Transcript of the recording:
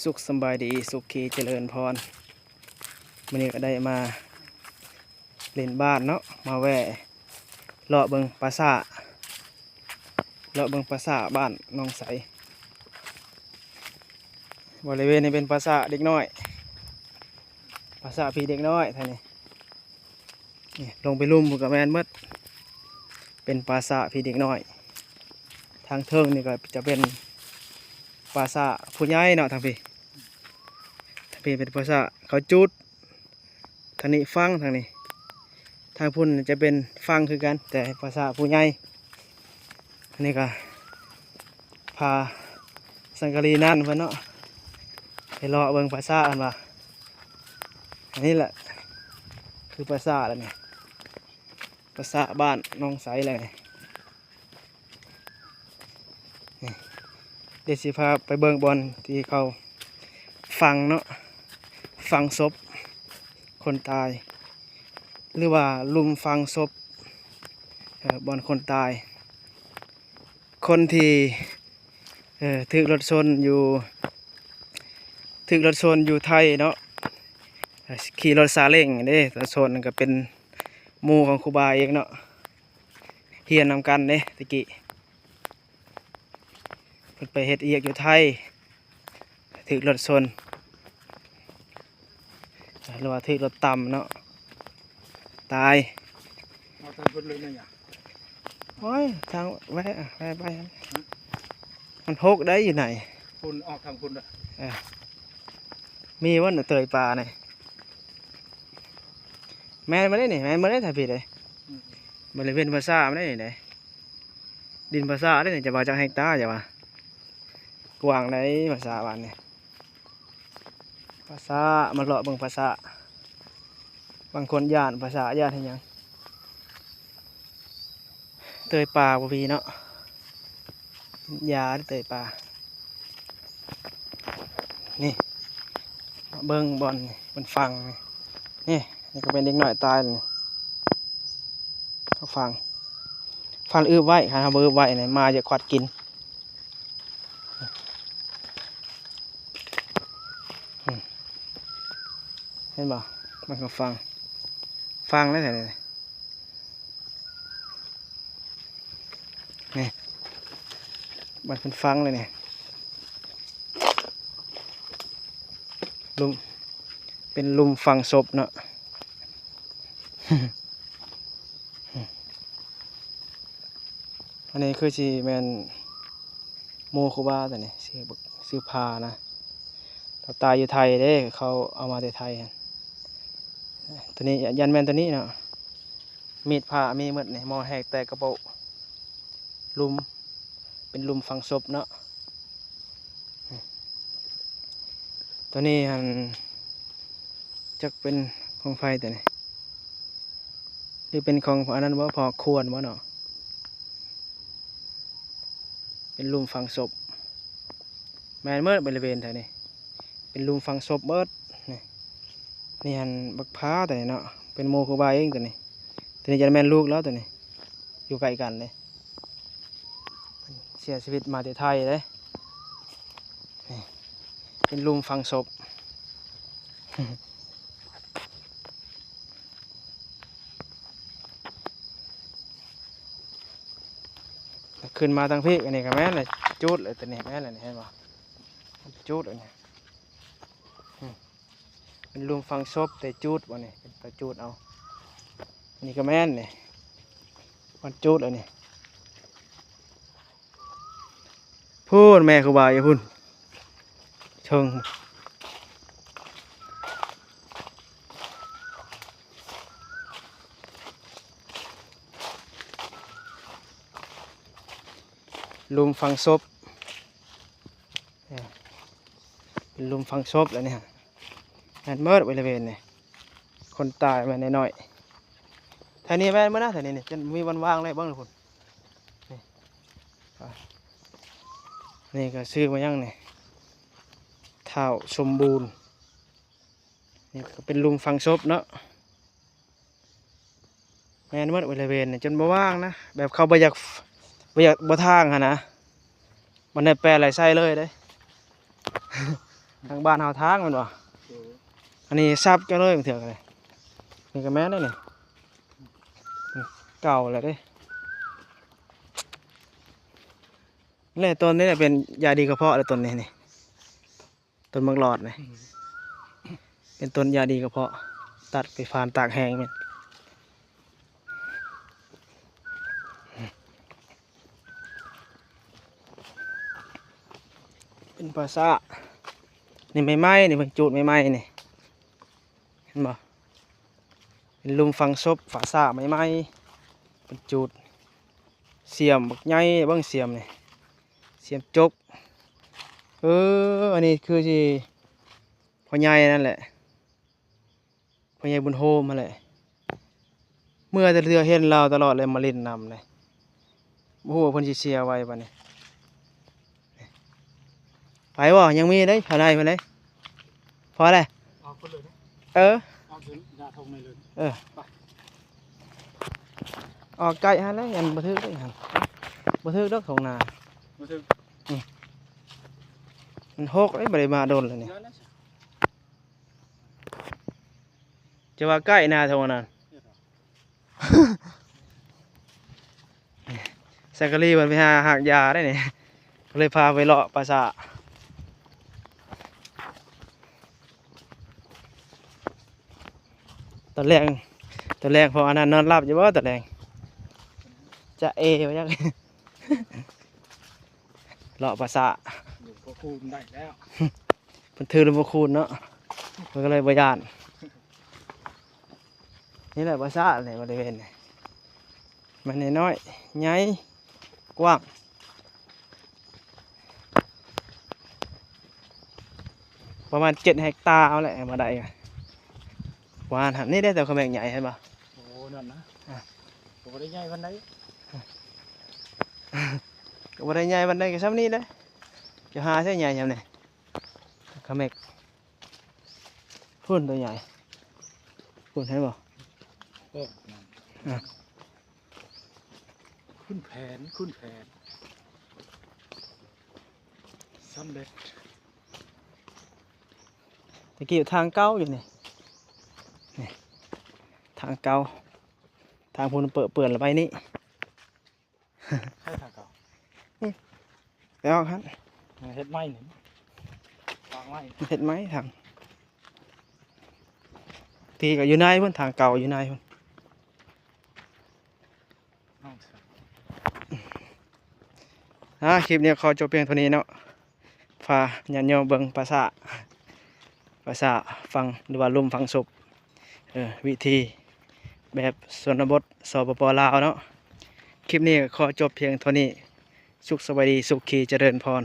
สุขสบายดีสุขีเจริญพรมื้อนี้ก็ได้มาเล่นบ้านเนาะมาแวะเลาะเบิ่งปราสาทบ้านหนองไสบริเวณนี้เป็นปราสาทเด็กน้อยปราสาทพี่เด็กน้อยท่านนี่ลงไปลุ่มกับแมนเมดเป็นปราสาทพี่เด็กน้อยทางเทิงนี่ก็จะเป็นปราสาทผู้ใหญ่เนาะทางพี่เป็นปราสาทเขาจุดทางนี้ฟังทางนี้ทางพุ่นจะเป็นฟังคือกันแต่ปราสาทผู้ใหญ่อันนี้ก็พาสังกะรีนั่นเพื่อนเนาะไปรอเบิ่งปราสาทกันว่าอันนี้แหละคือปราสาทแล้วเนี่ยปราสาทบ้านหนองไสเลยนี่เดี๋ยวสิพาไปเบิ่งบอลที่เขาฟังเนาะฟังศพคนตายหรือว่าลุมฟังศพบอลคนตายคนที่ถูกรถชนอยู่ไทยเนาะขี่รถซาเล้งเด้รถชนก็เป็นหมู่ของครูบาเองเนาะเฮียนนำกันเด้ตะกี้เพิ่นไปเฮ็ดเอียกอยู่ไทยถูกรถชนหรือว่าถูกรถต่ำเนาะตายเอาทางคนเลยเนี่ยโอ้ยทางแวะไปมันพกได้อยู่ไหนคุณออกทางคุณอ่ะมีวันเตยปลาเนี่ยแม่มาได้นี่แม่มาได้ถ่ายผิดเลยบริเวณภาษาไม่ได้ไหนดินภาษาได้นี่จะมาจากเฮกตาร์จะมากว้างในภาษาบ้านเนี่ยภาษามันเลาะบางภาษาบางคนย่านภาษาย่านให้ยังเตยปลาบ่มีเนาะยาเตยปลานี่เบิ้งบอลมันฟังนี่ก็เป็นเด็กหน่อยตายเลยเขาฟังอื้อไว้ครับอื้อไว้เนี่ยมาจะขวัดกินเห็นบ่มันก็ฟังแล้วแต่นี่มันเป็นฟังเลยเนี่ยลุมเป็นลุมฟังศพเนาะ อันนี้คือชีแมนโมโคบาแต่เนี่ยซื้อพานะเขาตายอยู่ไทยเด้เขาเอามาแต่ไทยตัวนี้ยันแมนตัวนี้เนาะมีดผ่ามีหมดเนี่ยมอแหกแต่กระเป๋าลุมเป็นลุมฝังศพเนาะตัวนี้หันจักเป็นของไฟแต่นี่หรือเป็นของอันนั้นว่าพอควรว่าเนาะเป็นลุมฝังศพแมนเมื่อบริเวณแถวนี้เป็นลุมฝังศพเบิดนี่หันบักพ้าแต่นี่เนาะเป็นโมคุบายเองตัวนี้จะแมนลูกแล้วตัวนี้อยู่ใกล้กันเลยเสียชีวิตมาแต่ไทยเลยเป็นลุมฝังศพขึ้นมาทางพี่อันนี้ก็แม่นเลยจูดเลยตัวนี้แม่นเลยเห็นป่ะจูดเลยเนี่ยเป็นลุมฝังศพแต่จูดวะนี่เป็นไปจูดเอานี่ก็แม่นเนี่ยมันจูดเลยนี่พูดแม่ครูบาอย่าพูดเชิงลุมฝังศพเป็นลุมฝังศพแล้วเนี่ยนั่นเมื่อบริเวณเนี่ยคนตายมาหน่อยๆท่านี้แม่เมื่อนะท่านี้เนี่ยจะมีวันว่างเลยบ้างหรือคุณนี่ก็ซื้อมายังเนี่ยเท้าสมบูรณ์นี่ก็เป็นลุมฝังศพเนาะแม่เมื่อบริเวณเนี่ยจนบ่ว่างนะแบบเขาบ่อยากบ่ทางนะมันได้แปลอะไรใส่เลยได้ ทางบ้านเฮาทางมันบ่อันนี้ซับจังเลยมันเถื่อนเลยนี่ก็แม่นได้นี่เก่าแล้วเด้นี่ต้นนี้เป็นยาดีกระเพาะเลยต้นนี้นี่ต้นมังหลอดนี่เป็นต้นยาดีกระเพาะตัดไปฟานตากแห้งมันเป็นภาษานี่ไม่ไหม้นี่มันจูดไม่ไหม้นี่เห็นบ่เป็นลุมฟังศพฝาซ่าไม่ไหม้เป็นจูดเสียมบักใหญ่เบิ่งเสียมนี่เสียมจกอันนี้คือที่พ่อใหญ่นั่นแหละพ่อใหญ่บุญโฮมมาเลยเมื่อแต่เรือเห็นเราตลอดเลยมาเล่นนำเลยโอ้โหเพิ่นสิเสียไว้บัดนี้ไปบ่ยังมีเด้ภายในเพิ่นเด้พอแล้ว เอาคนเลยนะ เออ เอาถึงยาทงในเลย ออกไกลฮะแล้วยันบ่ทึกได้หั่นบ่ทึกดอกของนา มาถึง มันหกได้บ่ได้มาโดนเลยนี่ เยอะนะ จะว่าใกล้นาเท่านั้น แซกกะรีมันไปหาหากยาได้นี่ก็เลยพาไปเลาะปราสาทตอนแรกพออันนั้นนอนหลับอยู่บ่ตอนแรกจะว่าจัง เลาะปราสาท อยู่พอคูณได้แล้ว เพิ่นถือลำบคูณเนาะมันก็เลยบ่ย่านนี่แหละปราสาทนี่บริเวณนี่มันน้อยๆใหญ่กว้างประมาณ7 เฮกตาร์เอาแหละมาได้กันวานหันนี่ได้แต่ขแมงใหญ่เห็นปะ โอ้นั่นนะผมได้ใหญ่วันไหน ก็บ่ได้ใหญ่บันไดก็ซ้ำนี้เด้อจะหาใช่ใหญ่ยามนี่ขแมงพุ่นตัวใหญ่พุ่นเห็นบ่ โอ้นั่นขึ้นแผนสำเร็จ ตะกี้อยู่ทางเก่าอยู่นี่ทางเก่าทางพุ่นเปื่อนๆแล้วไปนี่ ใช่ทางเก่า แล้วครับ เฮ็ดไม้หนึ่งวางไม้ เห็นไหมทางทีก็อยู่ในพุ่นทางเก่าอยู่ในพุ่น น้องเสือ คลิปนี้ขอจบเพียงเท่านี้เนาะพาญาติโยมเบิ่งภาษาฟังหรือว่าลุ่มฟังศพวิธีแบบชนบทสปปลาวเนาะคลิปนี้ขอจบเพียงเท่านี้สุขสวัสดีสุขีเจริญพร